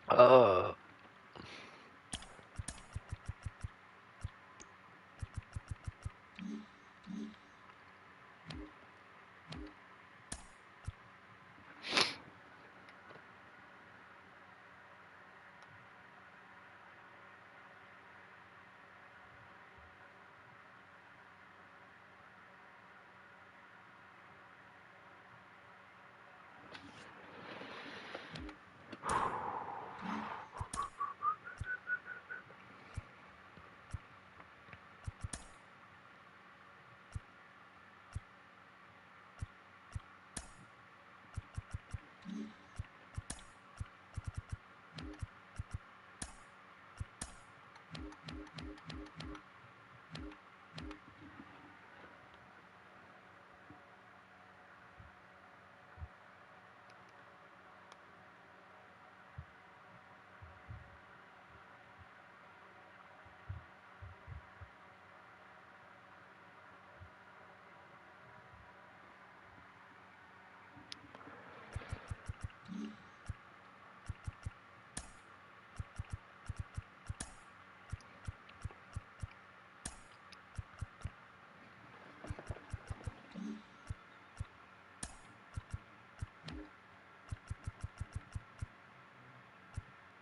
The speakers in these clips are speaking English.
Uh,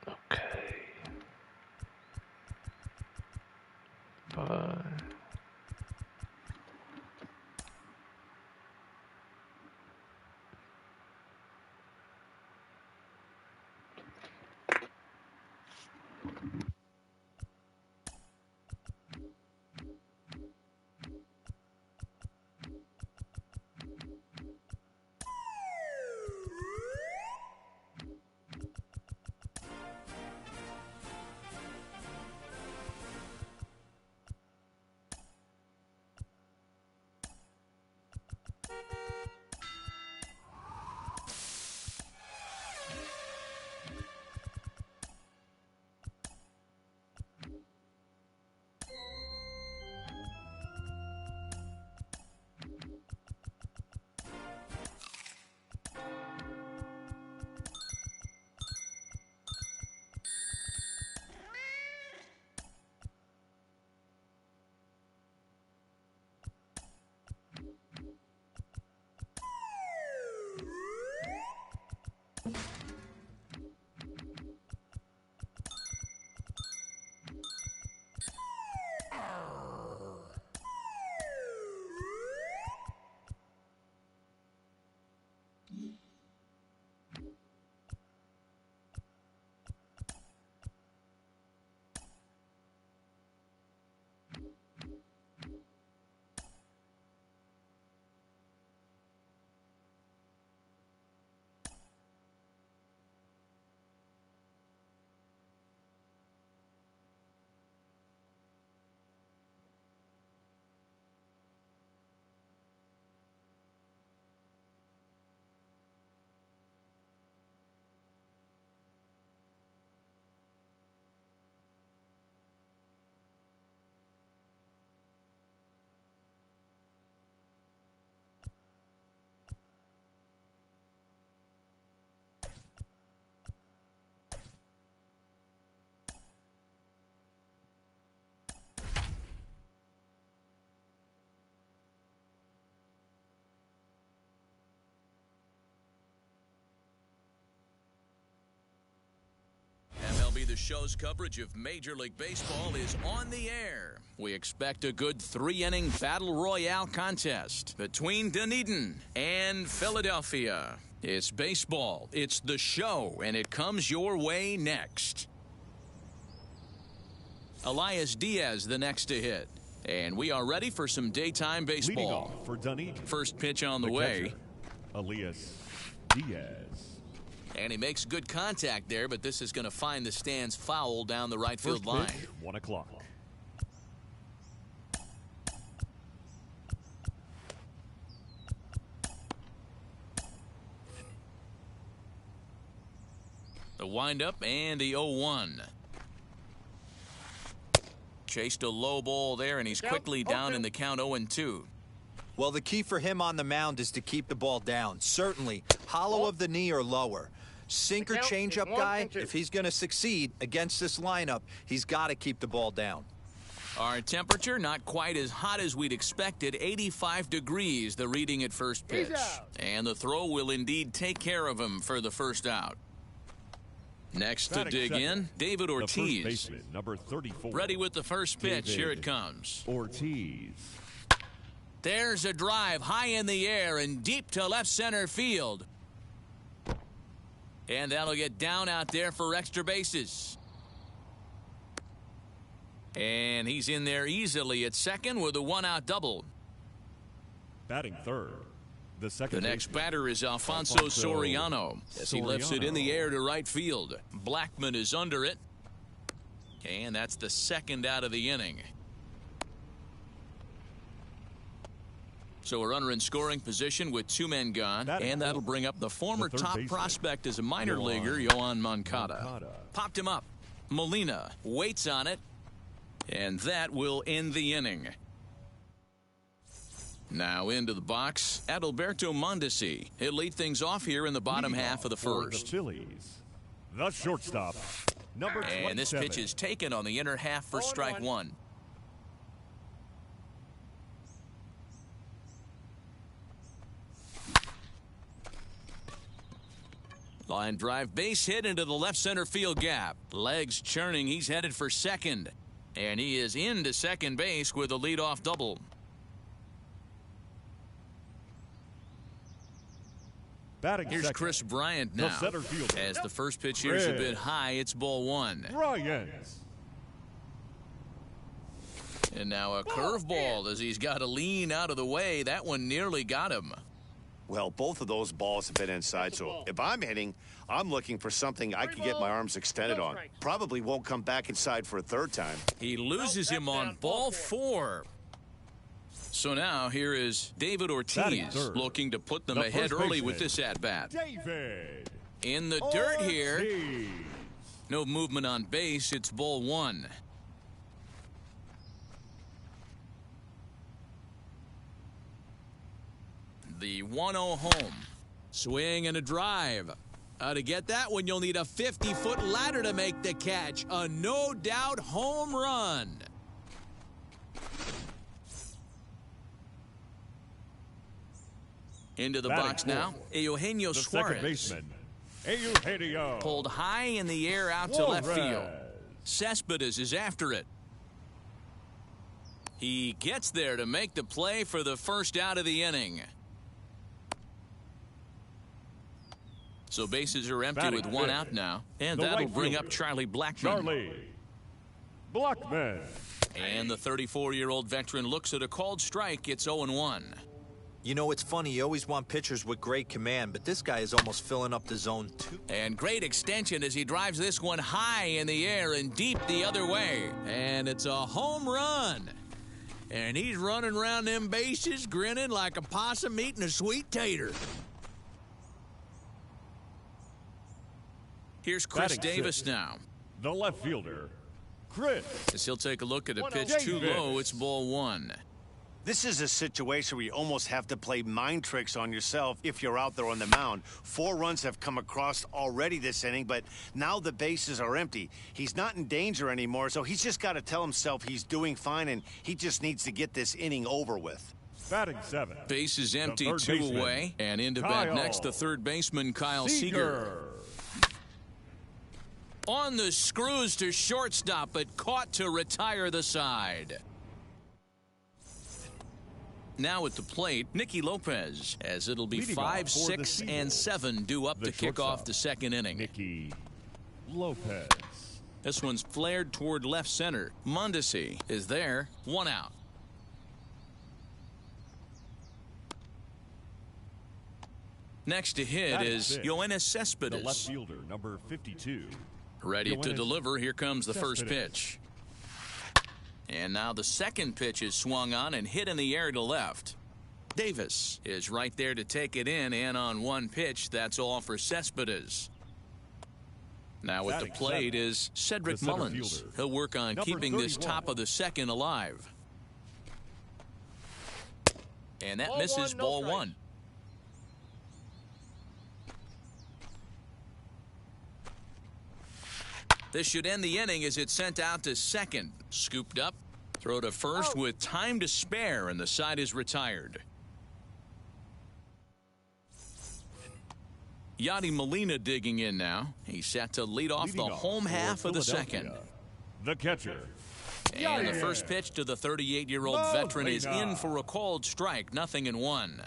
okay. Bye. MLB The Show's coverage of Major League Baseball is on the air. We expect a good three-inning battle royale contest between Dunedin and Philadelphia. It's baseball, it's The Show, and it comes your way next. Elias Diaz the next to hit. And we are ready for some daytime Leading baseball. off for Dunedin, First pitch on the the way. catcher, Elias Diaz. And he makes good contact there, but this is going to find the stands foul down the right First field line. pitch, 1 o'clock. The windup and the 0-1. Chased a low ball there, and he's quickly down in the count 0-2. Well, the key for him on the mound is to keep the ball down. Certainly, hollow of the knee or lower. Sinker changeup guy, if he's going to succeed against this lineup, he's got to keep the ball down. Our temperature not quite as hot as we'd expected. 85 degrees, the reading at first pitch. And the throw will indeed take care of him for the first out. Next to dig in, David Ortiz. The first baseman, number 34. Ready with the first pitch. David Here it comes. Ortiz. There's a drive high in the air and deep to left center field. And that'll get down out there for extra bases. And he's in there easily at second with a one-out double. Batting third. The next batter is Alfonso Soriano as he lifts it in the air to right field. Blackmon is under it. And that's the second out of the inning. So a runner in scoring position with two men gone. And that'll bring up the former top prospect as a minor leaguer, Yoan Moncada. Popped him up. Molina waits on it. And that will end the inning. Now into the box, Adalberto Mondesi. He'll lead things off here in the bottom half of the first. The Phillies. The shortstop, number 27. And this pitch is taken on the inner half for strike one. Line drive base hit into the left center field gap. Legs churning, he's headed for second. And he is into second base with a leadoff double. Here's Chris Bryant now. As the first pitch here is a bit high, it's ball one. And now a curveball as he's got to lean out of the way. That one nearly got him. Well, both of those balls have been inside, so if I'm hitting, I'm looking for something I can get my arms extended on. Probably won't come back inside for a third time. He loses him on ball four. So now here is David Ortiz looking to put them ahead early with this at-bat. David in the dirt here. No movement on base. It's ball one. The 1-0 home. Swing and a drive. To get that one, you'll need a 50-foot ladder to make the catch. A no-doubt home run. Into the box now, Eugenio Suarez. Eugenio. Pulled high in the air out to left field. Cespedes is after it. He gets there to make the play for the first out of the inning. So bases are empty with one out now. And that'll bring up Charlie Blackmon. And the 34-year-old veteran looks at a called strike. It's 0-1. You know, it's funny. You always want pitchers with great command, but this guy is almost filling up the zone, too. And great extension as he drives this one high in the air and deep the other way. And it's a home run. And he's running around them bases grinning like a possum eating a sweet tater. Here's Chris Davis now. The left fielder, Chris. As he'll take a look at a pitch too low, it's ball one. This is a situation where you almost have to play mind tricks on yourself if you're out there on the mound. 4 runs have come across already this inning, but now the bases are empty. He's not in danger anymore, so he's just got to tell himself he's doing fine, and he just needs to get this inning over with. Batting 7. Base is empty, 2 away, and into bat next, the third baseman, Kyle Seager. On the screws to shortstop, but caught to retire the side. Now at the plate, Nicky Lopez, as it'll be 5, 6, and 7 due up to kick off the second inning. Nicky Lopez. This one's flared toward left center. Mondesi is there, 1 out. Next to hit is Yoenis Cespedes. The left fielder, number 52. Ready to deliver. Here comes the first pitch. And now the second pitch is swung on and hit in the air to left. Davis is right there to take it in, and on one pitch, that's all for Cespedes. Now at the plate is Cedric Mullins. He'll work on keeping this top of the second alive. And that misses ball one. This should end the inning as it's sent out to second. Scooped up. Throw to first with time to spare, and the side is retired. Yadi Molina digging in now. He's set to lead off the home half of the second. The catcher. And the first pitch to the 38-year-old veteran is in for a called strike, 0-1.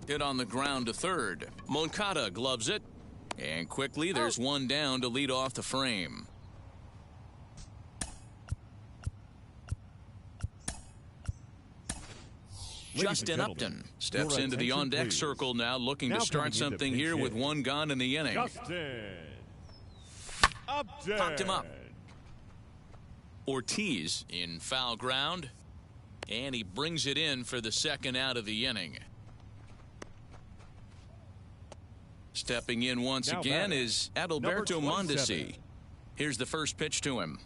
Hit on the ground to third. Moncada gloves it. And quickly there's one down to lead off the frame. Justin Upton steps into the on-deck circle now, looking to start something here with one gone in the inning. Justin Upton. Popped him up. Ortiz in foul ground. And he brings it in for the second out of the inning. Stepping in once again is Adalberto Mondesi. Here's the first pitch to him.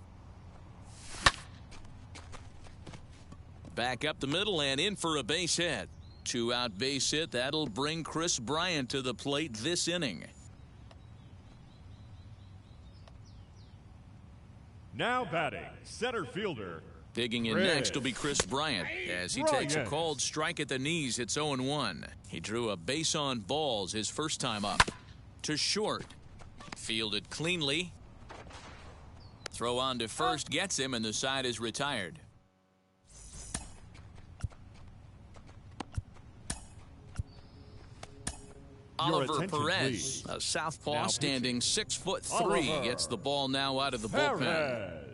Back up the middle and in for a base hit. 2-out base hit. That'll bring Chris Bryant to the plate this inning. Now batting, center fielder. Digging in next will be Chris Bryant as he takes a called strike at the knees. It's 0-1. He drew a base on balls his first time up. To short. Fielded cleanly. Throw on to first gets him, and the side is retired. Oliver Perez, a southpaw standing 6'3", gets the ball now out of the bullpen.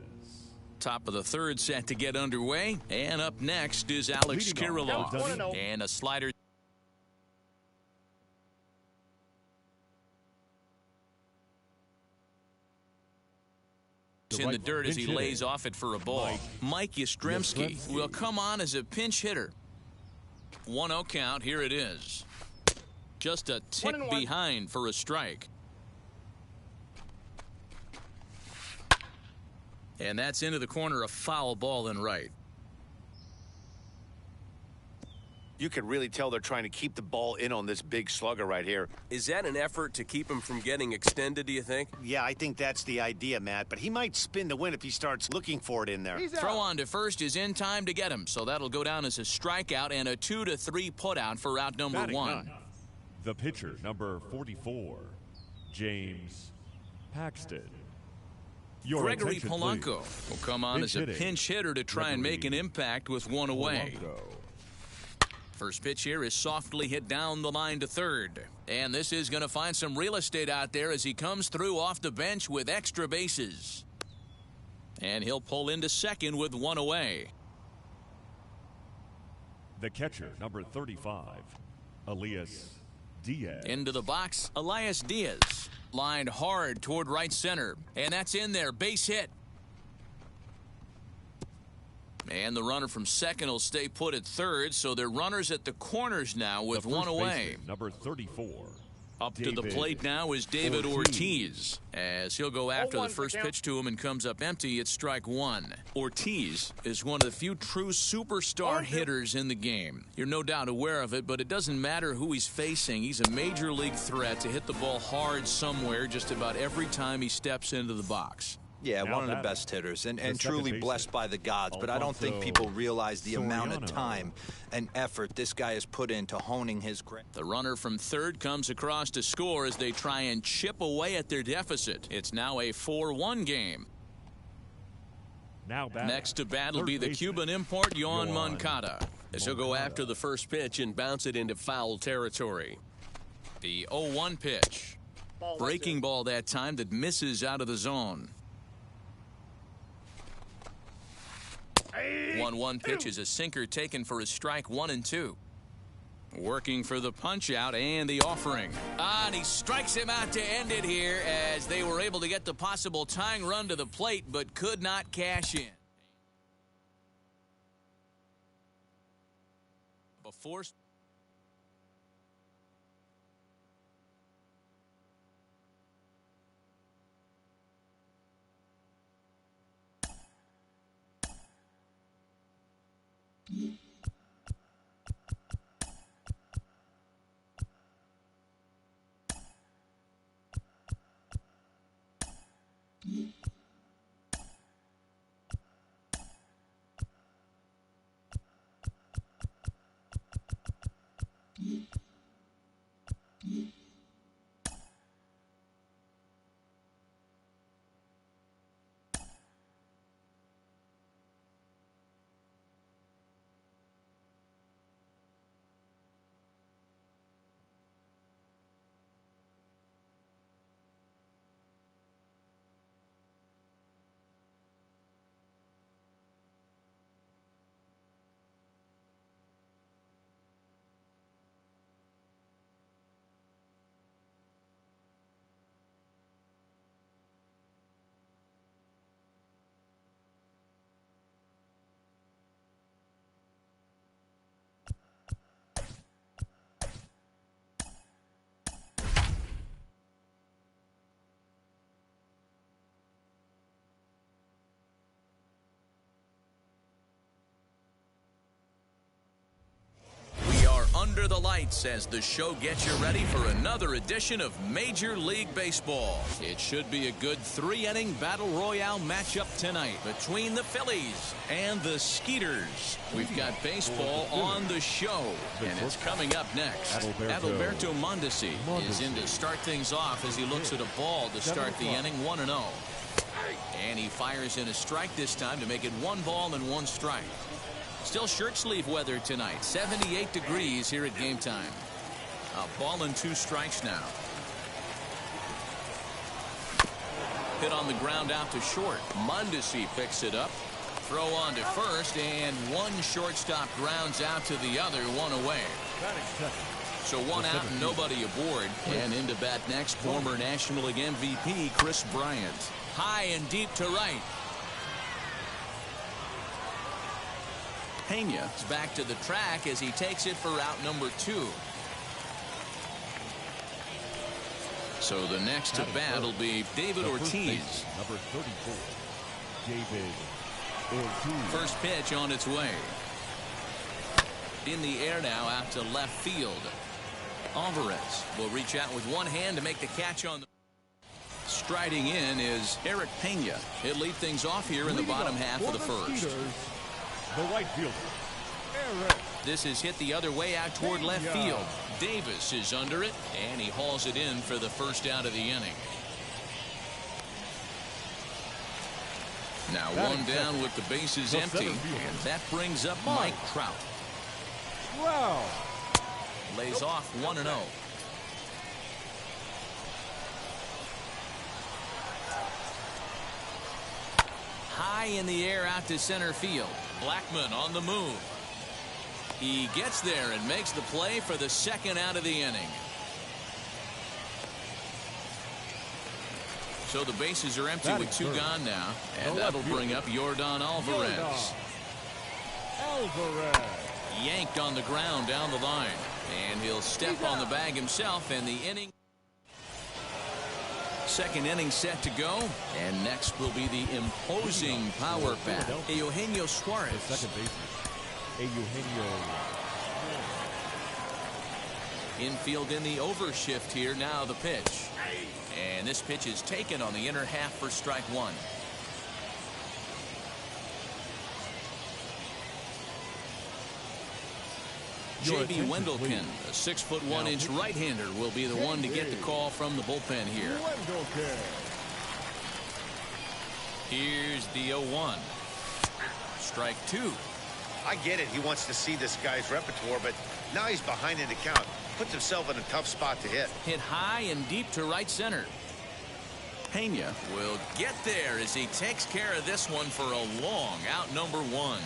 Top of the third set to get underway. And up next is Alex Kirilloff. And a slider. In the dirt as he lays off it for a ball. Mike Yastrzemski will come on as a pinch hitter. 1-0 count. Here it is. Just a tick behind for a strike. And that's into the corner, a foul ball and right. You can really tell they're trying to keep the ball in on this big slugger right here. Is that an effort to keep him from getting extended, do you think? Yeah, I think that's the idea, Matt. But he might spin to win if he starts looking for it in there. Throw on to first is in time to get him. So that'll go down as a strikeout and a 2-3 putout for out number one. The pitcher, number 44, James Paxton. Gregory Polanco will come on as a pinch hitter to try and make an impact with one away. First pitch here is softly hit down the line to third. And this is going to find some real estate out there as he comes through off the bench with extra bases. And he'll pull into second with one away. The catcher, number 35, Elias Diaz. Into the box, Elias Diaz. Lined hard toward right center. And that's in there. Base hit. And the runner from second will stay put at third. So they're runners at the corners now with one away. Number 34. Up to the plate now is David Ortiz. As he'll go after the first pitch to him and comes up empty, it's strike one. Ortiz is one of the few true superstar hitters in the game. You're no doubt aware of it, but it doesn't matter who he's facing. He's a major league threat to hit the ball hard somewhere just about every time he steps into the box. Yeah, one of the best hitters and truly blessed by the gods, but I don't think people realize the amount of time and effort this guy has put into honing his craft. The runner from third comes across to score as they try and chip away at their deficit. It's now a 4-1 game. Next to bat will be the Cuban import, Yoan Moncada, as he'll go after the first pitch and bounce it into foul territory. The 0-1 pitch. Breaking ball that time that misses out of the zone. 1-1 pitch is a sinker taken for a strike 1-2. Working for the punch out and the offering. And he strikes him out to end it here as they were able to get the possible tying run to the plate but could not cash in. Before Under the lights as the show gets you ready for another edition of Major League Baseball. It should be a good three-inning battle royale matchup tonight between the Phillies and the Skeeters. We've got baseball on the show, and it's coming up next. Adalberto Mondesi is in to start things off as he looks at a ball to start the inning 1-0. And he fires in a strike this time to make it 1 ball and 1 strike. Still shirt sleeve weather tonight. 78 degrees here at game time. A ball and 2 strikes now. Hit on the ground out to short. Mondesi picks it up. Throw on to first, and one shortstop grounds out to the other, 1 away. So 1 out and nobody aboard. And into bat next, former National League MVP Kris Bryant. High and deep to right. Pena is back to the track as he takes it for out number 2. So the next to bat will be David Ortiz. Number 34, David Ortiz. First pitch on its way. In the air now out to left field. Alvarez will reach out with one hand to make the catch on the. Striding in is Eric Pena. He'll lead things off here in the bottom half of the first. The right fielder, Eric. This is hit the other way out toward left field. Davis is under it, and he hauls it in for the first out of the inning. Now 1 down with the bases empty, and that brings up Mike Trout. Wow. Lays off 1-0. High in the air out to center field. Blackmon on the move. He gets there and makes the play for the second out of the inning. So the bases are empty with 2 gone now, and that'll bring up Yordan Alvarez. Yanked on the ground down the line, and he'll step on the bag himself, and the inning. Second inning set to go, and next will be the imposing power bat, Eugenio Suarez. Second baseman, Eugenio. Infield in the overshift here. Now the pitch, and this pitch is taken on the inner half for strike 1. J.B. Wendelken, a 6'1" right-hander, will be the one to get the call from the bullpen here. Here's the 0-1. Strike 2. I get it. He wants to see this guy's repertoire, but now he's behind in the count. Puts himself in a tough spot to hit. Hit high and deep to right center. Pena will get there as he takes care of this one for a long out number 1.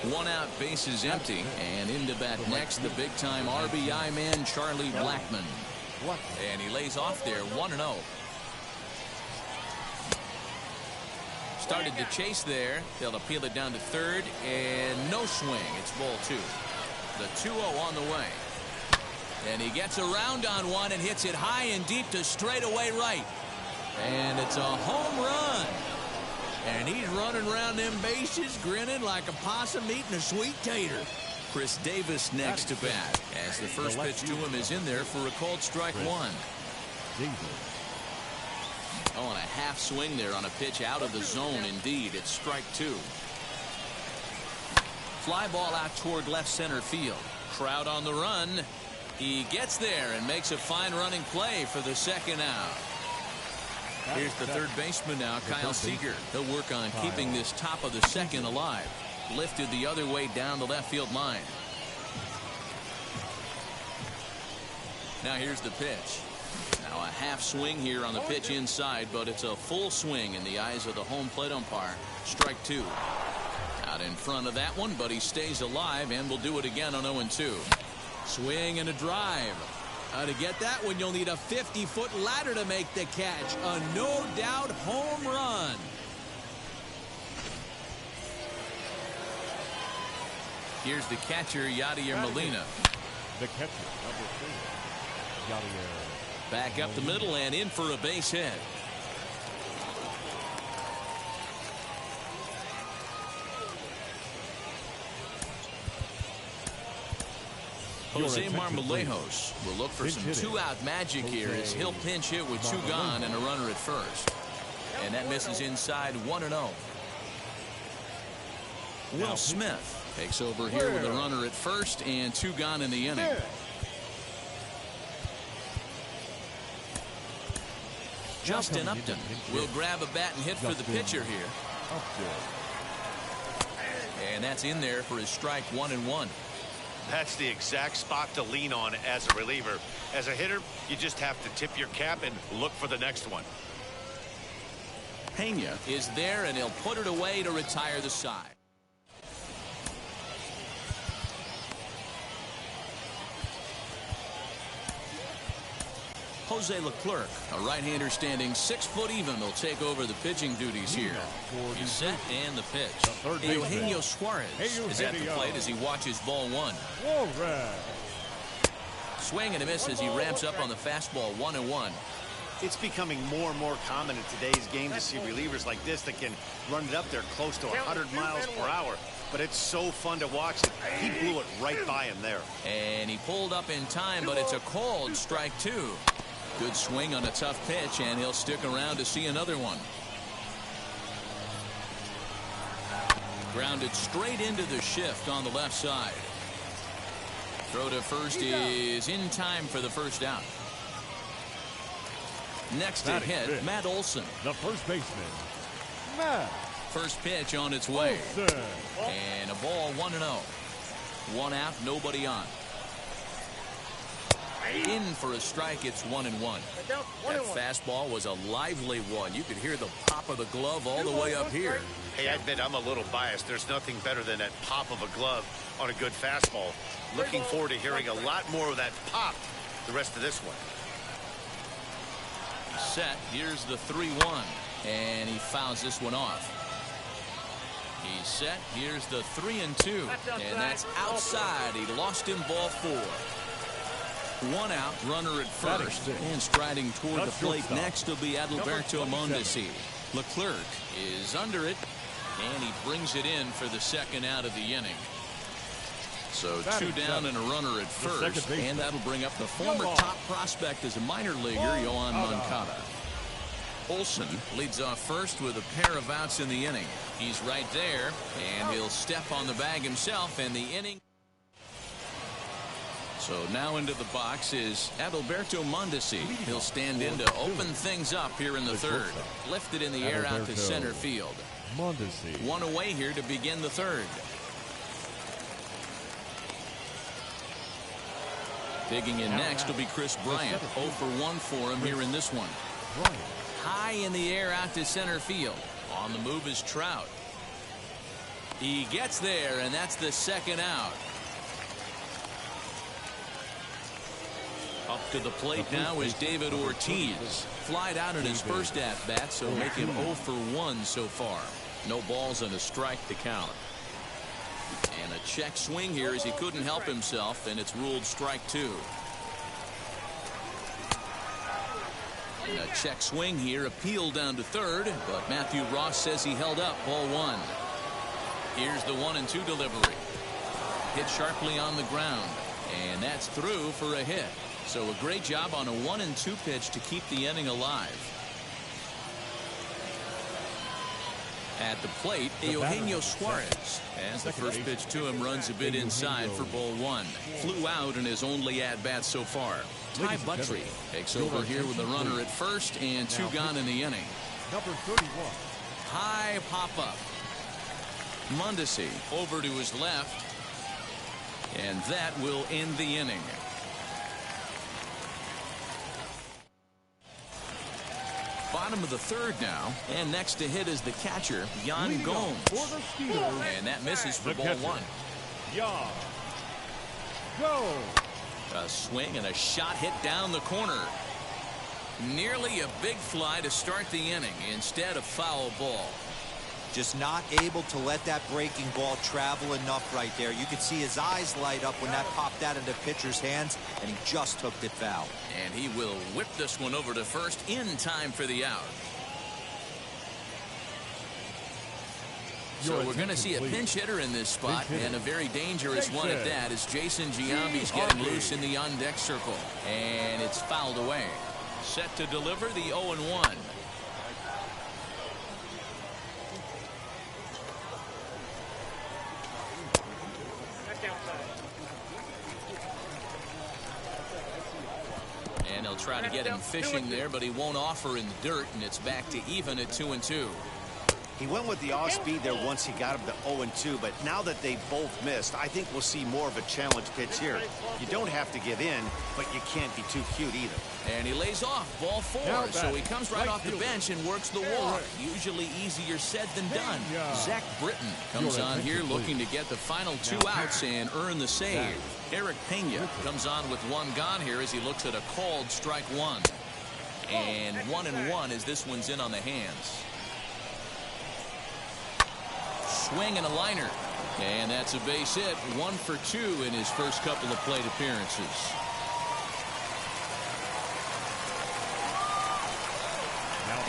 1 out, bases empty, and into bat next, the big-time RBI man, Charlie Blackmon. And he lays off there, 1-0. Started to chase there. They'll appeal it down to third, and no swing. It's ball 2. The 2-0 on the way. And he gets around on one and hits it high and deep to straightaway right. And it's a home run. And he's running around them bases grinning like a possum eating a sweet tater. Chris Davis next to bat as the first pitch to him is in there for a called strike 1. Oh, and a half swing there on a pitch out of the zone. Indeed, it's strike two. Fly ball out toward left center field. Crowd on the run. He gets there and makes a fine running play for the second out. Here's the third baseman now, Kyle Seager. He'll work on keeping this top of the second alive. Lifted the other way down the left field line. Now here's the pitch. Now a half swing here on the pitch inside, but it's a full swing in the eyes of the home plate umpire. Strike two. Out in front of that one, but he stays alive and will do it again on 0-2. Swing and a drive. To get that one, you'll need a 50-foot ladder to make the catch. A no-doubt home run. Here's the catcher, Yadier Molina. The catcher, number 3, Yadier. Back up the middle and in for a base hit. Jose Marmolejos will look for some two-out magic here as he'll pinch hit with 2 gone and a runner at first. And that misses inside 1-0. Will Smith takes over here with a runner at first and 2 gone in the inning. Justin Upton will grab a bat and hit for the pitcher here. And that's in there for his strike 1-1. That's the exact spot to lean on as a reliever. As a hitter, you just have to tip your cap and look for the next one. Pena is there, and he'll put it away to retire the side. Jose Leclerc, a right-hander standing 6 foot even, will take over the pitching duties here. He's set and the pitch. Eugenio Suarez is at the plate as he watches ball 1. Swing and a miss as he ramps up on the fastball 1-1. It's becoming more and more common in today's game to see relievers like this that can run it up there close to 100 miles per hour. But it's so fun to watch. He blew it right by him there. And he pulled up in time, but it's a called strike 2. Good swing on a tough pitch, and he'll stick around to see another one. Grounded straight into the shift on the left side. Throw to first is in time for the first out. Next to hit, Matt Olson. The first baseman, Matt. First pitch on its way. And a ball 1-0. 1 out, nobody on. In for a strike, it's 1-1. That fastball was a lively one. You could hear the pop of the glove all the way up here. Hey, I admit I'm a little biased. There's nothing better than that pop of a glove on a good fastball. Looking forward to hearing a lot more of that pop the rest of this one. Set. Here's the 3-1. And he fouls this one off. He's set. Here's the 3-2. And that's outside. He lost him ball 4. 1 out, runner at first, and striding toward the plate next will be Adalberto Mondesi. Leclerc is under it, and he brings it in for the second out of the inning. So 2 down and a runner at first, and that'll bring up the former top prospect as a minor leaguer, Yoan Moncada. Olson leads off first with a pair of outs in the inning. He's right there, and he'll step on the bag himself, and the inning. So now into the box is Adalberto Mondesi. He'll stand in to open things up here in the third. Lifted in the air out to center field. Mondesi. 1 away here to begin the third. Digging in next will be Chris Bryant. 0 for 1 for him here in this one. High in the air out to center field. On the move is Trout. He gets there, and that's the second out. Up to the plate now is David Ortiz. Flied out in his first at-bat, so make him 0 for 1 so far. No balls and a strike to count. And a check swing here as he couldn't help himself, and it's ruled strike 2. And a check swing here, appealed down to third, but Matthew Ross says he held up, ball 1. Here's the 1-2 delivery. Hit sharply on the ground, and that's through for a hit. So a great job on a 1-2 pitch to keep the inning alive. At the plate, Eugenio Suarez. As the first pitch to him runs a bit inside for ball one. Flew out in his only at-bat so far. Ty Buttrey takes over here with a runner at first and 2 gone in the inning. Number 31. High pop-up. Mondesi over to his left. And that will end the inning. Bottom of the third now, and next to hit is the catcher, Yan Gomes. And that misses for ball one. Yan Gomes. A swing and a shot hit down the corner. Nearly a big fly to start the inning instead of foul ball. Just not able to let that breaking ball travel enough right there. You could see his eyes light up when that popped out into pitcher's hands, and he just hooked it foul. And he will whip this one over to first in time for the out. So we're going to see a pinch hitter in this spot, and a very dangerous one at that, as Jason Giambi's getting loose in the on-deck circle. And it's fouled away. Set to deliver the 0-1. And he'll try to get him fishing there, but he won't offer in the dirt, and it's back to even at 2-2. He went with the off-speed there once he got him to 0-2, but now that they both missed, I think we'll see more of a challenge pitch here. You don't have to give in, but you can't be too cute either. And he lays off, ball 4, so he comes right off the bench and works the walk. Usually easier said than done. Zach Britton comes on here looking to get the final 2 outs and earn the save. Eric Pena comes on with 1 gone here as he looks at a called strike 1. And 1-1 as this one's in on the hands. Swing and a liner. And that's a base hit. 1 for 2 in his first couple of plate appearances.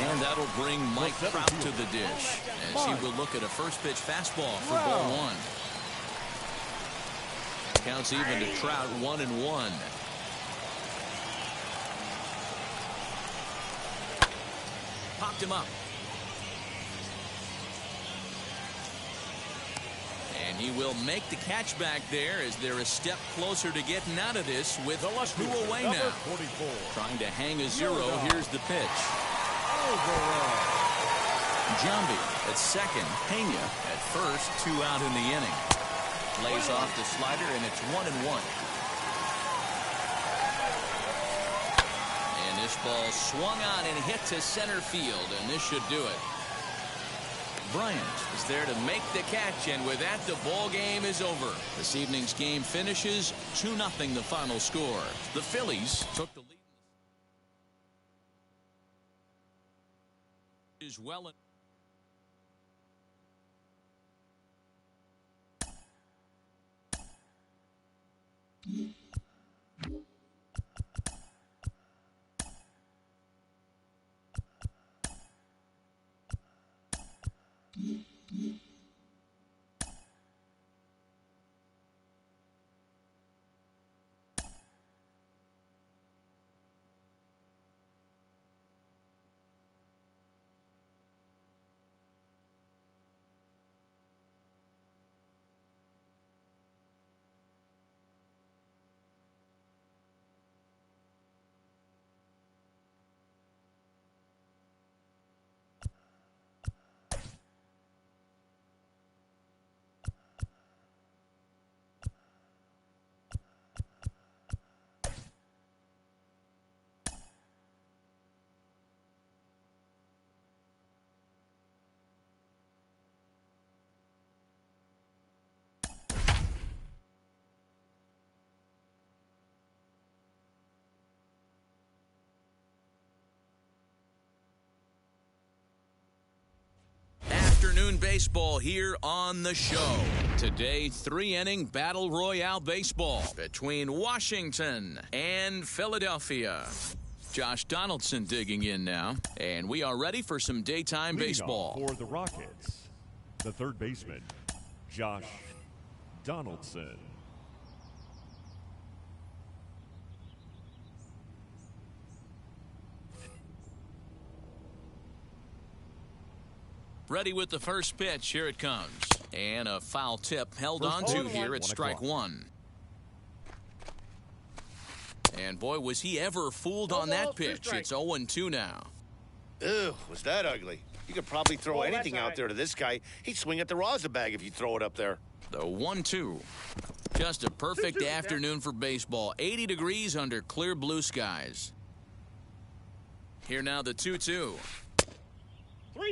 And that'll bring Mike Trout to the dish as he will look at a first pitch fastball for ball 1. Counts even to Trout, 1-1. Popped him up. And he will make the catch back there as they're a step closer to getting out of this with 2 away now. 44. Trying to hang a 0. Here's the pitch. Giambi at second. Pena at first. 2 out in the inning. Lays off the slider, and it's 1-1. And this ball swung on and hit to center field, and this should do it. Bryant is there to make the catch, and with that, the ball game is over. This evening's game finishes 2-0 the final score. The Phillies took the lead. Is well. Afternoon baseball here on the show. Today, 3-inning battle royale baseball between Washington and Philadelphia. Josh Donaldson digging in now, and we are ready for some daytime baseball. For the Rockets, the third baseman, Josh Donaldson. Ready with the first pitch. Here it comes. And a foul tip held on to here at strike one. And boy, was he ever fooled on that pitch. It's 0-2 now. Ew, was that ugly? You could probably throw anything out there to this guy. He'd swing at the Raza bag if you throw it up there. The 1-2. Just a perfect afternoon for baseball. 80 degrees under clear blue skies. Here now the 2-2.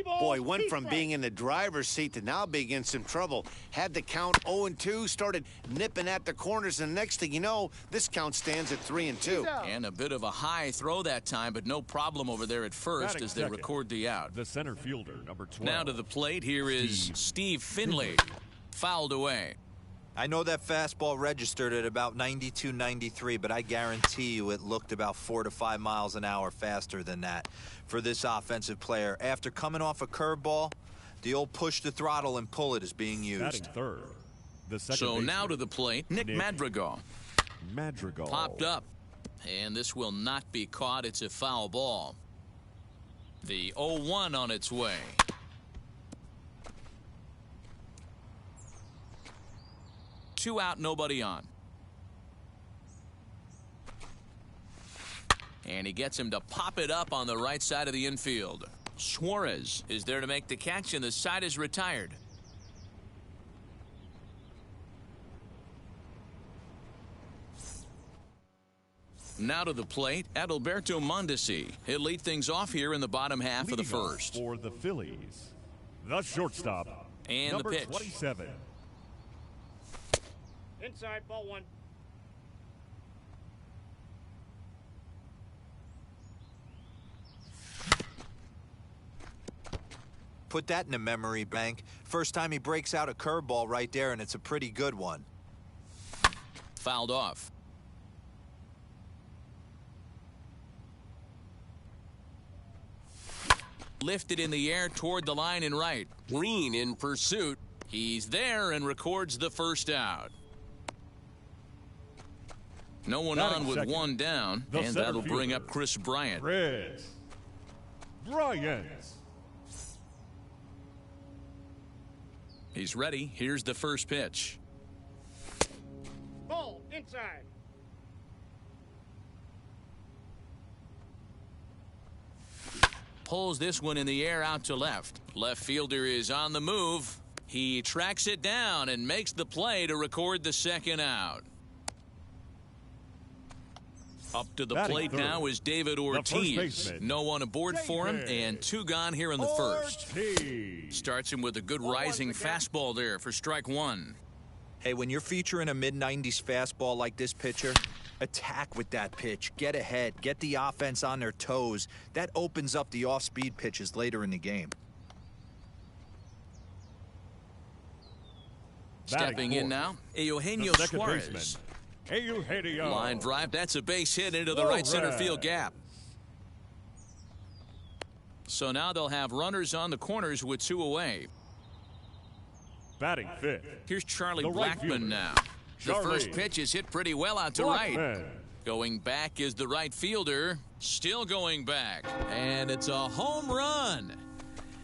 Boy, went from being in the driver's seat to now being in some trouble. Had the count 0-2, started nipping at the corners, and next thing you know, this count stands at 3-2. And a bit of a high throw that time, but no problem over there at first Batting as they second, record the out. The center fielder, number 12. Now to the plate, here is Steve Finley. Fouled away. I know that fastball registered at about 92, 93, but I guarantee you it looked about 4 to 5 miles an hour faster than that for this offensive player. After coming off a curveball, the old push the throttle and pull it is being used. Batting third. The second So baseman, now to the plate, Nick Madrigal. Madrigal. Popped up. And this will not be caught. It's a foul ball. The 0-1 on its way. Two out, nobody on. And he gets him to pop it up on the right side of the infield. Suarez is there to make the catch, and the side is retired. Now to the plate, Adalberto Mondesi. He'll lead things off here in the bottom half of the Leading off first. for the Phillies, the shortstop, And number the pitch. 27. Inside, ball one. Put that in a memory bank. First time he breaks out a curveball right there, and it's a pretty good one. Fouled off. Lifted in the air toward the line and right. Green in pursuit. He's there and records the first out. No one Batting on with second, one down, the and center that'll bring fielder, up Chris Bryant. Chris Bryant. He's ready. Here's the first pitch. Ball inside. Pulls this one in the air out to left. Left fielder is on the move. He tracks it down and makes the play to record the second out. Up to the Batting plate third, now is David the first Ortiz. baseman, No one aboard for him, David and two gone here in the first. Ortiz. Starts him with a good rising fastball there for strike one. Hey, when you're featuring a mid-90s fastball like this pitcher, attack with that pitch. Get ahead. Get the offense on their toes. That opens up the off-speed pitches later in the game. Batting Stepping in fourth, now, the Eugenio second Suarez. baseman, Eugenio. Line drive, that's a base hit into the right center field gap. So now they'll have runners on the corners with two away. Batting fifth, Here's Charlie the right Blackmon fielder, now. Charlie The first pitch is hit pretty well out to right. Blackmon. Going back is the right fielder. Still going back. And it's a home run.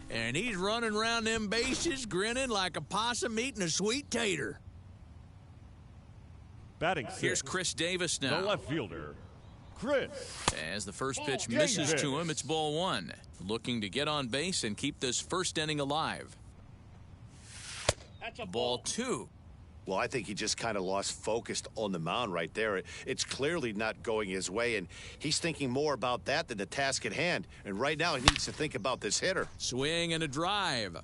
And he's running around them bases grinning like a possum eating a sweet tater. Batting sixth, Here's Chris Davis the now. left fielder, Chris. As the first pitch Davis. misses to him, it's ball one. Looking to get on base and keep this first inning alive. That's a Ball two. Well, I think he just kind of lost focus on the mound right there. It's clearly not going his way, and he's thinking more about that than the task at hand. And right now, he needs to think about this hitter. Swing and a drive.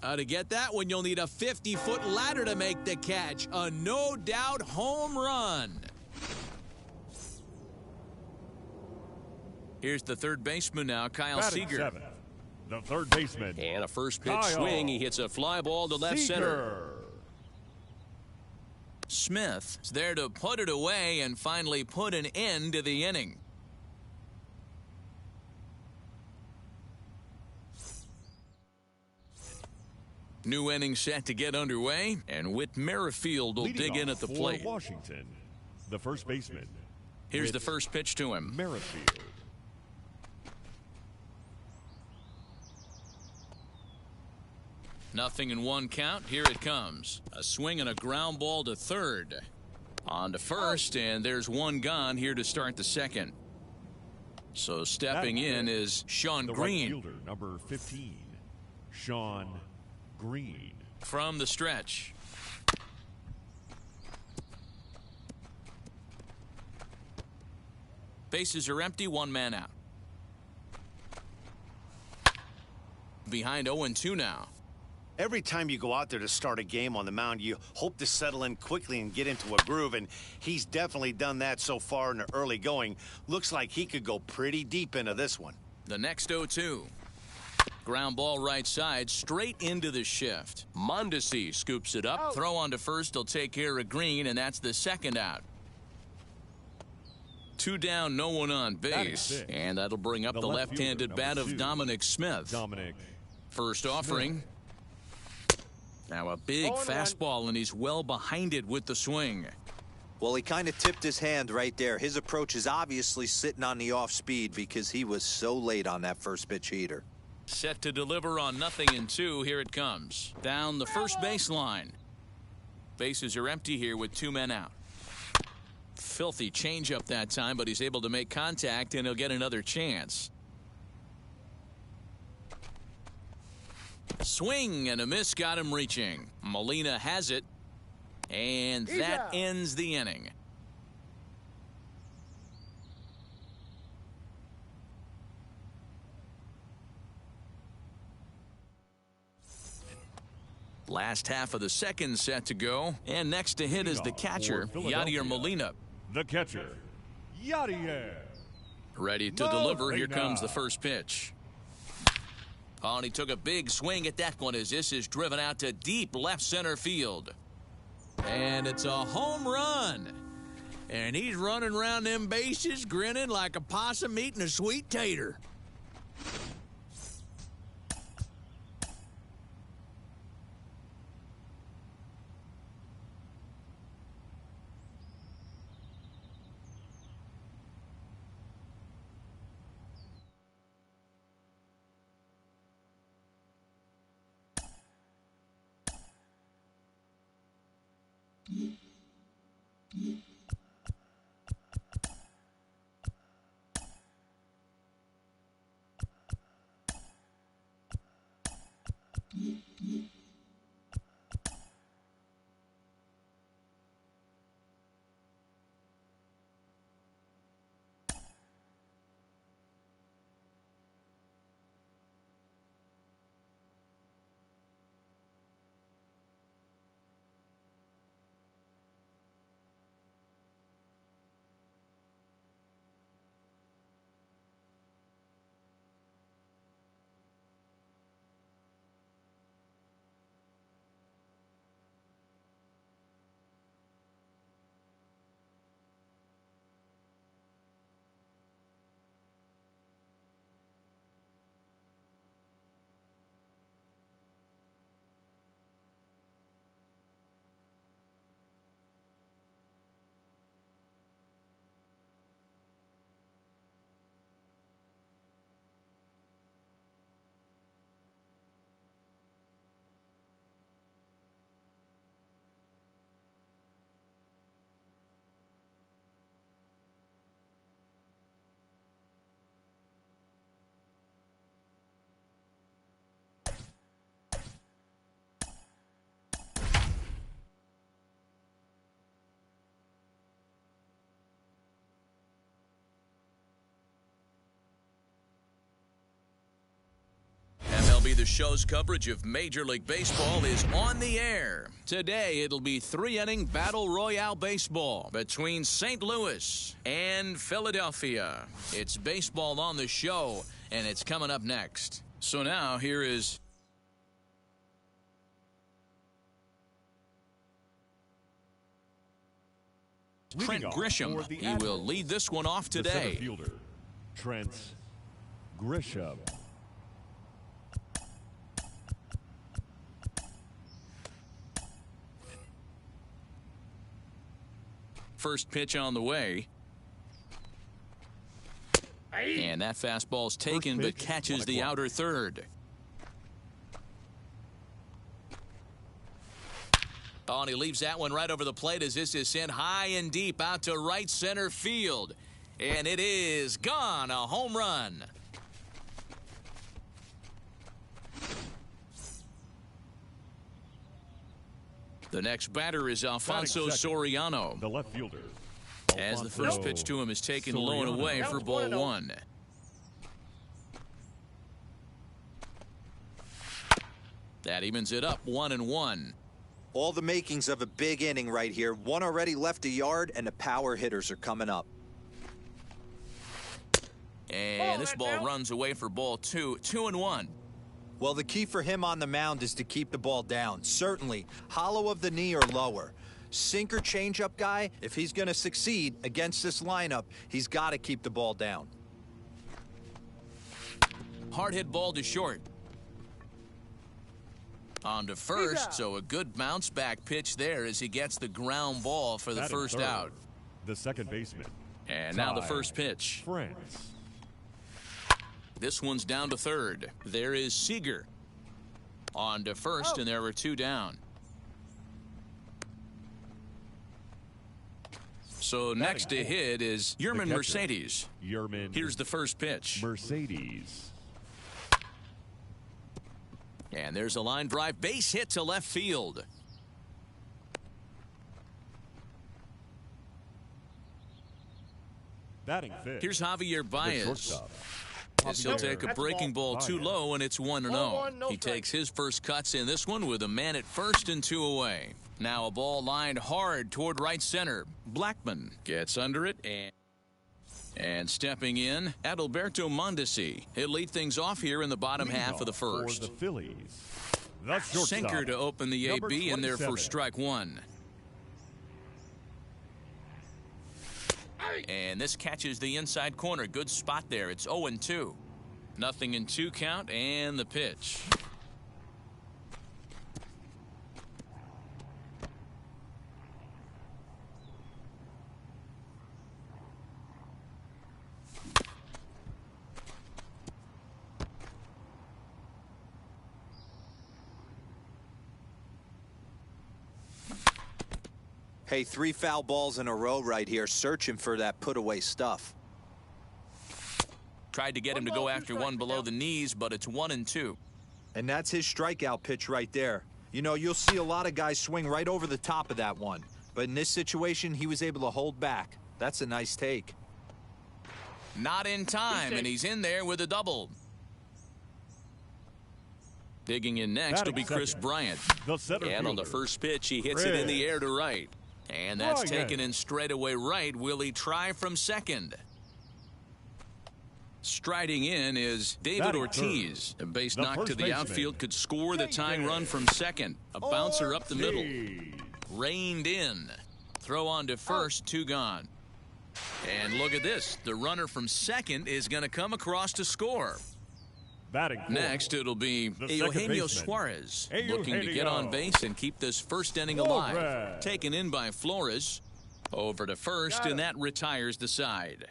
To get that one, you'll need a 50-foot ladder to make the catch. A no-doubt home run. Here's the third baseman now, Kyle Batting Seager. seventh, the third baseman, And a first pitch Kyle swing. He hits a fly ball to left center. Seager. Smith is there to put it away and finally put an end to the inning. New inning set to get underway, and Whit Merrifield will Leading dig in off at the for plate. Washington, the first baseman, Here's Whit the first pitch to him. Merrifield. Nothing in one count. Here it comes. A swing and a ground ball to third. On to first, and there's one gone here to start the second. So stepping in is Shawn The Green. right fielder, number 15, Shawn Green. From the stretch. Bases are empty, one man out. Behind 0-2 now. Every time you go out there to start a game on the mound, you hope to settle in quickly and get into a groove, and he's definitely done that so far in the early going. Looks like he could go pretty deep into this one. The next 0-2. Ground ball right side, straight into the shift. Mondesi scoops it up. Throw on to first. He'll take care of Green, and that's the second out. 2 down, no one on base. And that'll bring up the left-handed fielder, bat number of 2, Dominic Smith. Dominic. First offering. Now a big fastball, and he's well behind it with the swing. Well, he kind of tipped his hand right there. His approach is obviously sitting on the off speed because he was so late on that first pitch heater. Set to deliver on 0-2. Here it comes. Down the first baseline. Bases are empty here with 2 men out. Filthy changeup that time, but he's able to make contact, and he'll get another chance. Swing and a miss got him reaching. Molina has it, and that ends the inning. Last half of the second set to go, and next to hit is the catcher, Yadier Molina. The catcher, Yadier. Ready to deliver. Here comes the first pitch. Oh, and he took a big swing at that one as this is driven out to deep left center field. And it's a home run. And he's running around them bases grinning like a possum eating a sweet tater. The show's coverage of Major League Baseball is on the air. Today, it'll be 3-inning Battle Royale baseball between St. Louis and Philadelphia. It's baseball on the show, and it's coming up next. So now, here is Trent Grisham. He will lead this one off today. The center fielder, Trent Grisham. First pitch on the way. And that fastball's taken but catches the outer third. Oh, and he leaves that one right over the plate as this is sent high and deep out to right center field. And it is gone, a home run. The next batter is Alfonso Soriano. The left fielder. As the first pitch to him is taken low and away for ball one. That evens it up 1-1. All the makings of a big inning right here. One already left a yard, and the power hitters are coming up. And this ball runs away for ball two. 2-1. Well, the key for him on the mound is to keep the ball down. Certainly, hollow of the knee or lower. Sinker changeup guy, if he's going to succeed against this lineup, he's got to keep the ball down. Hard hit ball to short. On to first, so a good bounce back pitch there as he gets the ground ball for the first out. The second baseman. And now the first pitch. France. This one's down to third. There is Seager. On to first, and there are two down. So next to hit is Yerman Mercedes. Here's the first pitch. Mercedes. And there's a line drive base hit to left field. Batting fifth. Here's Javier Baez. As he'll take a breaking ball too low, and it's 1-0. He takes his first cuts in this one with a man at first and two away. Now a ball lined hard toward right center. Blackman gets under it and stepping in, Adalberto Mondesi. He'll lead things off here in the bottom half of the first. For the Phillies. The shortstop, sinker to open the AB, and there for strike one. And this catches the inside corner. Good spot there. It's 0-2. Nothing in two count, and the pitch. Hey, 3 foul balls in a row right here, searching for that put-away stuff. Tried to get him to go after one below the knees, but it's 1-2. And that's his strikeout pitch right there. You know, you'll see a lot of guys swing right over the top of that one. But in this situation, he was able to hold back. That's a nice take. Not in time, and he's in there with a double. Digging in next will be Chris Bryant. And on the first pitch, he hits it in the air to right. And that's taken in straightaway right. Will he try from second? Striding in is David Ortiz. A base knock to the outfield could score the tying run from second. A bouncer up the middle. Reined in. Throw on to first, 2 gone. And look at this. The runner from second is going to come across to score. Next, it'll be Eugenio Suarez, looking to get on base and keep this first inning alive. Taken in by Flores. Over to first, and that retires the side.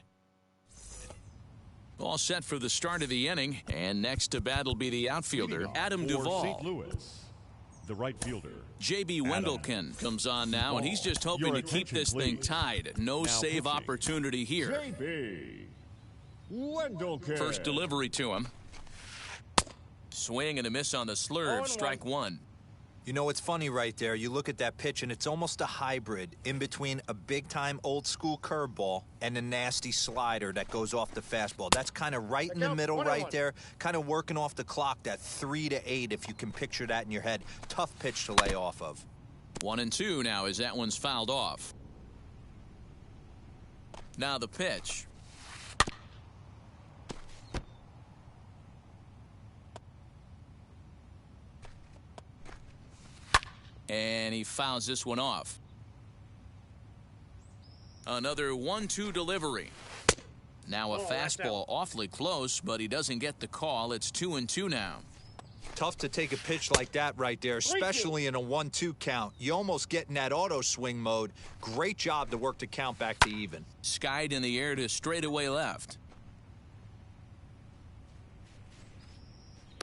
All set for the start of the inning, and next to bat will be the outfielder, Adam Duvall. St. Louis, the right fielder. J.B. Wendelken comes on now, and he's just hoping to keep this thing tied. No save opportunity here. J.B. Wendelken. First delivery to him. Swing and a miss on the slurve, strike one. You know, it's funny right there. You look at that pitch, and it's almost a hybrid in between a big-time old-school curveball and a nasty slider that goes off the fastball. That's kind of right in the middle right there, kind of working off the clock, that 3 to 8, if you can picture that in your head. Tough pitch to lay off of. 1-2 now as that one's fouled off. Now the pitch. And he fouls this one off. Another 1-2 delivery. Now a fastball awfully close, but he doesn't get the call. It's 2-2 now. Tough to take a pitch like that right there, especially in a 1-2 count. You almost get in that auto swing mode. Great job to work the count back to even. Skied in the air to straightaway left.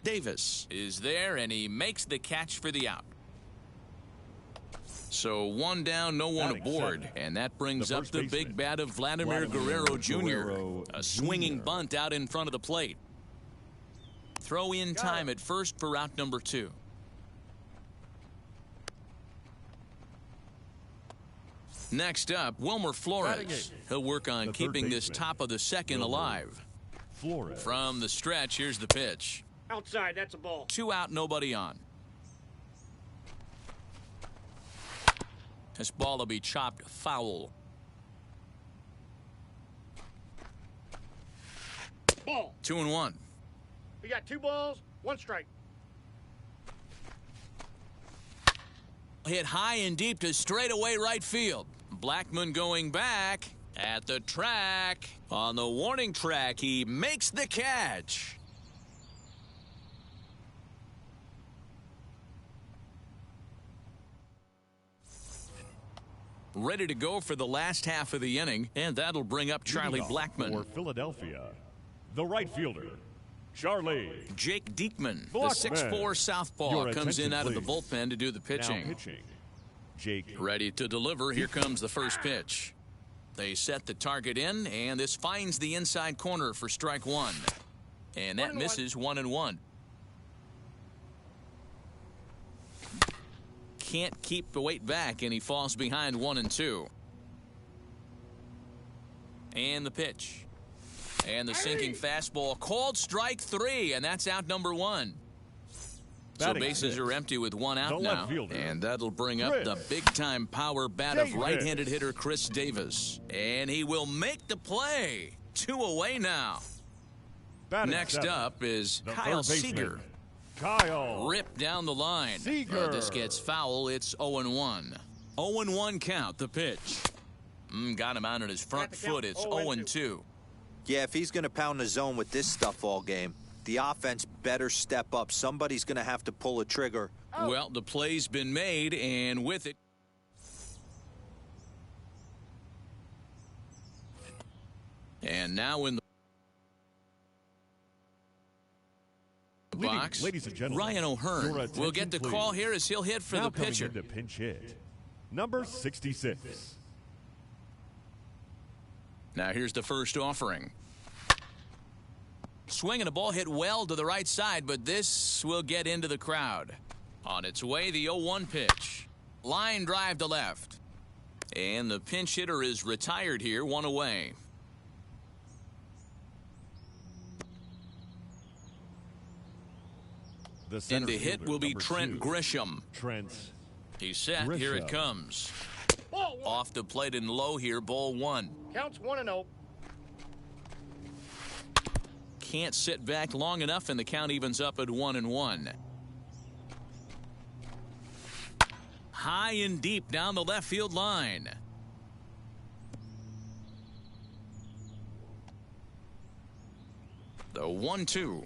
Davis is there, and he makes the catch for the out. So one down, no one Batting aboard. seventh, And that brings the up first the baseman, big bat of Vladimir Guerrero Jr. Guerrero A swinging Jr. bunt out in front of the plate. Throw in time at first for out number 2. Next up, Wilmer Flores. He'll work on the third keeping this baseman, top of the second Wilmer alive. Flores. From the stretch, here's the pitch. Outside, that's a ball. 2 out, nobody on. This ball will be chopped foul. Ball. 2-1. We got 2 balls, 1 strike. Hit high and deep to straightaway right field. Blackmon going back at the track. On the warning track, he makes the catch. Ready to go for the last half of the inning, and that'll bring up Charlie Leading off Blackmon. For Philadelphia, the right fielder, Charlie. Jake Diekman, the Blackmon. 6'4 southpaw, Your comes in attention, out of the please. bullpen to do the Now pitching. pitching, Jake. Ready to deliver. Here comes the first pitch. They set the target in, and this finds the inside corner for strike 1. And that 1-1. misses 1-1. Can't keep the weight back, and he falls behind 1-2. And the pitch. And the sinking fastball called strike 3, and that's out number 1. So Batting bases sixth, are empty with 1 out the left now. fielder, And that'll bring up Chris the big-time power bat of Davis. right-handed hitter Chris Davis. And he will make the play. 2 away now. Batting Next seventh, up is the Kyle third baseman, Seager. Kyle. Ripped down the line. Seager. This gets foul. It's 0-1. 0-1 count, the pitch. Got him out on his front Got the count. foot. It's 0-2. 0-2. Yeah, if he's going to pound the zone with this stuff all game, the offense better step up. Somebody's going to have to pull a trigger. Well, the play's been made, and with it. And now in the box, Ladies and gentlemen, Ryan your O'Hearn attention, will get the please. call here as he'll hit for now the coming pitcher. in to pinch hit, number 66. Now here's the first offering. Swinging a ball hit well to the right side, but this will get into the crowd. On its way, the 0-1 pitch. Line drive to left. And the pinch hitter is retired here, 1 away. The center And the hit fielder, will be number Trent 2. Grisham. Trent He's set. Here it Grisham. comes. Ball 1. Off the plate and low here, ball 1. Counts 1-0. Can't sit back long enough, and the count evens up at 1-1. High and deep down the left field line. The 1-2.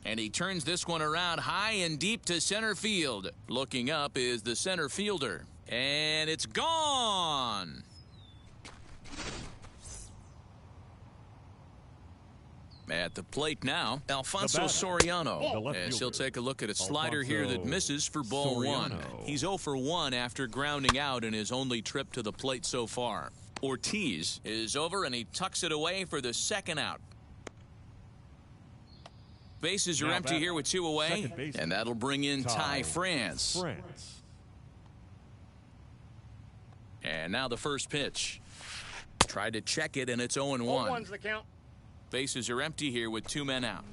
And he turns this one around high and deep to center field. Looking up is the center fielder. And it's gone. At the plate now, Alfonso batter, Soriano. the left As he'll fielder, take a look at a slider here that Alfonso misses for ball 1. Soriano. He's 0 for 1 after grounding out in his only trip to the plate so far. Ortiz is over, and he tucks it away for the second out. Bases are Now empty batter, here with 2 away, second baseman, and that'll bring in Ty Ty France. France. And now the first pitch. Tried to check it, and it's 0-1. 0-1's the count. Bases are empty here with 2 men out.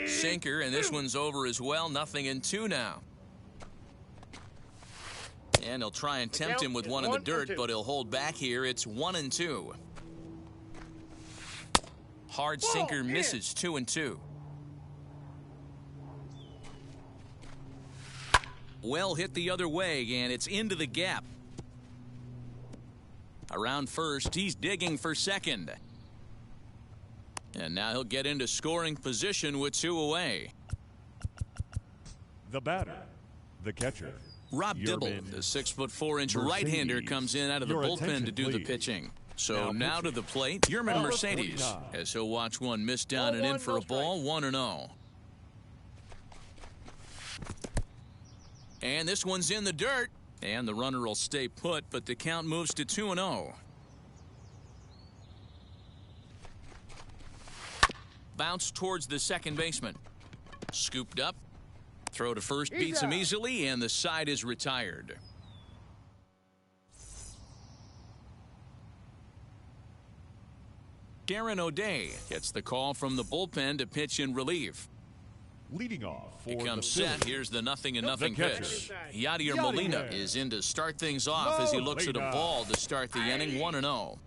Sinker, and this one's over as well. 0-2 now. And he'll try and tempt count him with is 1 in the 1-2. dirt, but he'll hold back here. It's 1-2. Hard Ball sinker in. misses 2-2. Well hit the other way, and it's into the gap. Around first, he's digging for second. And now he'll get into scoring position with 2 away. The batter, the catcher, Rob Dibble, Yerman the 6'4" right-hander, Mercedes. comes in out of the Your bullpen attention, to do the please. pitching. So now to pitching. the plate, Yerman Number Mercedes, 49. as he'll watch one miss down Ball and in one, for no a ball, 1-0. And this one's in the dirt, and the runner will stay put, but the count moves to 2-0. Bounce towards the second baseman. Scooped up. Throw to first beats him easily, and the side is retired. Darren O'Day gets the call from the bullpen to pitch in relief. Leading off for He the comes set. Phillies, Here's the 0-0 catcher. pitch. Yadier Molina is in to start things off as he looks at a Molina. ball to start the inning, 1-0.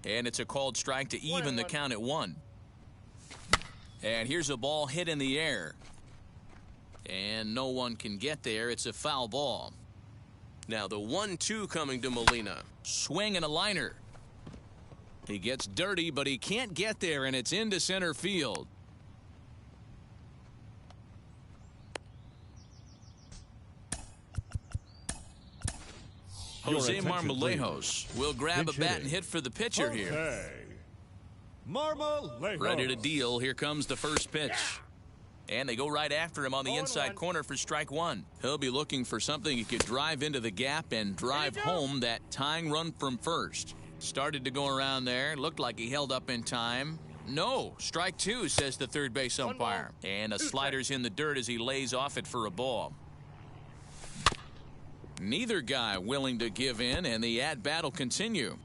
And it's a called strike to even the count at 1. And here's a ball hit in the air. And no one can get there. It's a foul ball. Now the 1-2 coming to Molina. Swing and a liner. He gets dirty, but he can't get there, and it's into center field. Your Jose attention, Marmolejos will grab a Pinch bat hitting. and hit for the pitcher here. Jose Marmolejos. Ready to deal. Here comes the first pitch. And they go right after him on the inside 0-1. corner for strike 1. He'll be looking for something he could drive into the gap and drive home that tying run from first. Started to go around there. Looked like he held up in time. No, strike 2, says the third base umpire. And a slider's in the dirt as he lays off it for a ball. Neither guy willing to give in, and the at-bat will continue.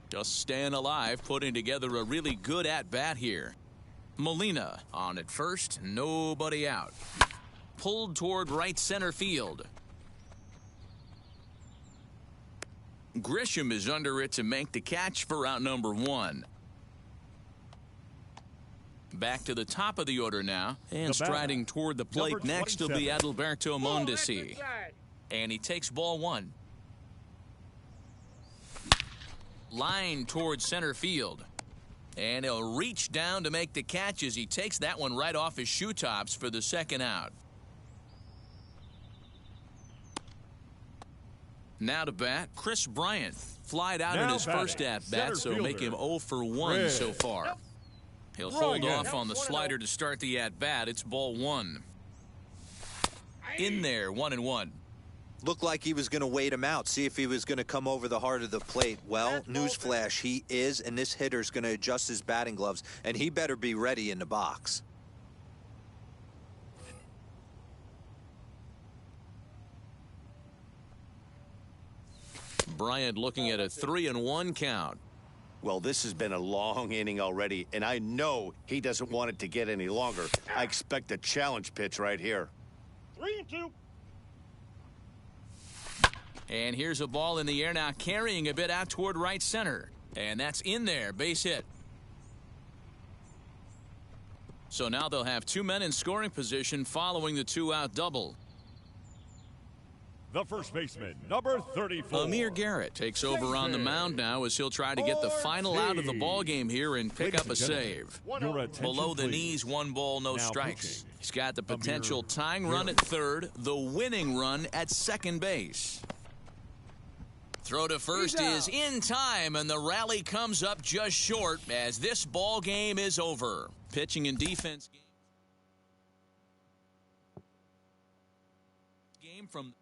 Just staying alive, putting together a really good at-bat here. Molina on at first, nobody out. Pulled toward right center field. Grisham is under it to make the catch for out number 1. Back to the top of the order now, and The batter, striding toward the plate number next will be 27. Adalberto Mondesi. And he takes ball 1. Line towards center field. And he'll reach down to make the catch as he takes that one right off his shoe tops for the second out. Now to bat, Chris Bryant. Flied out in Now his batting, first at-bat, center so make him fielder, 0 for 1 Red. so far. He'll hold Bryant. off on the slider to start the at-bat. It's ball 1. In there, 1-1. Looked like he was going to wait him out, see if he was going to come over the heart of the plate. Well, newsflash, he is, and this hitter's going to adjust his batting gloves, and he better be ready in the box. Bryant looking at a 3-1 count. Well, this has been a long inning already, and I know he doesn't want it to get any longer. I expect a challenge pitch right here. 3-2. And here's a ball in the air now, carrying a bit out toward right center. And that's in there, base hit. So now they'll have 2 men in scoring position following the 2-out double. The first baseman, number 34. Amir Garrett takes over on the mound now as he'll try to get the final out of the ball game here and pick Ladies up a and gentlemen, save. your attention, Below the please. knees, 1 ball, no Now strikes. pitching, He's got the Amir potential tying run at Garrett. third, the winning run at second base. Throw to first is in time, and the rally comes up just short as this ball game is over. Pitching and defense game from